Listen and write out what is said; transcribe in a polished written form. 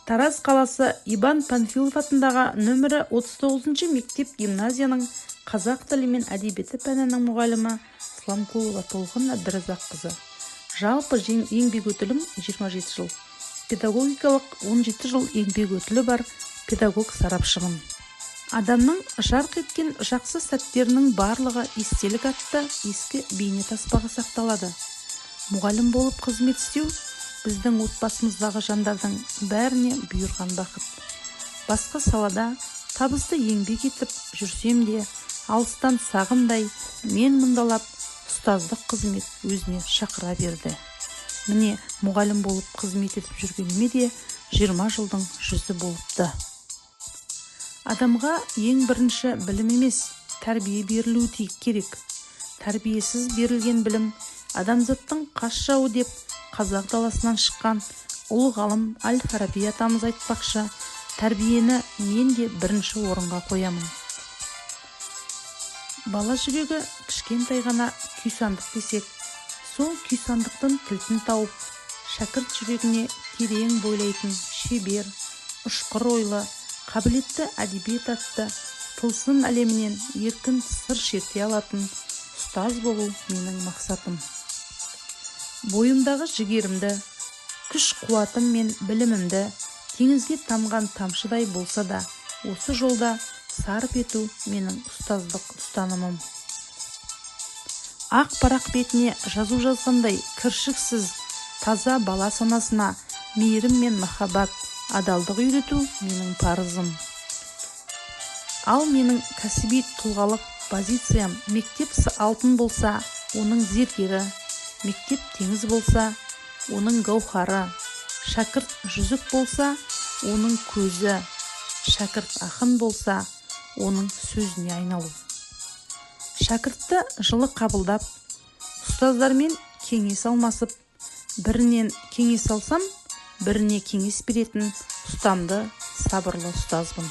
Тараз қаласы Ибан Панфилов атындағы нөмірі 39 мектеп гимназияның қазақ тілі мен әдебиеті пәнінің мұғалімі Сламкулова Толқын Әбдіразаққызы. Жалпы еңбек өтілім 27 жыл. Педагогикалық 17 жыл еңбек өтілі бар педагог сарапшымын. Адамның жарқ еткен жақсы сәттерінің барлығы естелік атты ескі бейнетаспаға сақталады. Мұғалім болып қызмет істеу біздің отбасымыздағы жандардың бәріне бұйырған бақыт. Басқа салада табысты еңбек етіп жүрсем де, алыстан сағымдай мен мұндалап ұстаздық қызмет өзіне шақыра берді. Міне, мұғалім болып қызмет етіп жүргеніме де 20 жылдың жүзі болыпты. Адамға ең бірінші білім емес, тәрбие берілуі керек. Тәрбиесіз берілген білім адамзаттың қас жауы деп қазақ даласынан шыққан ұлы ғалым Әл-Фараби атамыз айтпақшы, тәрбиені мен де бірінші орынға қоямын. Бала жүрегі кішкентай ғана күйсандық десек, сол күйсандықтың кілтін тауып, шәкірт жүрегіне терең бойлайтын шебер, ұшқыр ойлы, қабілетті әдебиет атты тылсым әлемінен еркін сыр шерте алатын ұстаз болу менің мақсатым. Бойымдағы жігерімді, күш-қуатым мен білімімді теңізге тамған тамшыдай болса да, осы жолда сарп ету менің ұстаздық ұстанымым. Ақ парақ бетіне жазу жазғандай кіршіксіз, таза бала санасына мейірім мен махаббат, адалдық үйрету менің парызым. Ал менің кәсіби тұлғалық позициям мектеп алтын болса, оның зергері, мектеп теңіз болса, оның гауһары, шәкірт жүзік болса, оның көзі, шәкірт ақын болса, оның сөзіне айналу. Шәкіртті жылы қабылдап, ұстаздармен кеңес алмасып, бірінен кеңес алсам, біріне кеңес беретін ұстамды, сабырлы ұстазбын.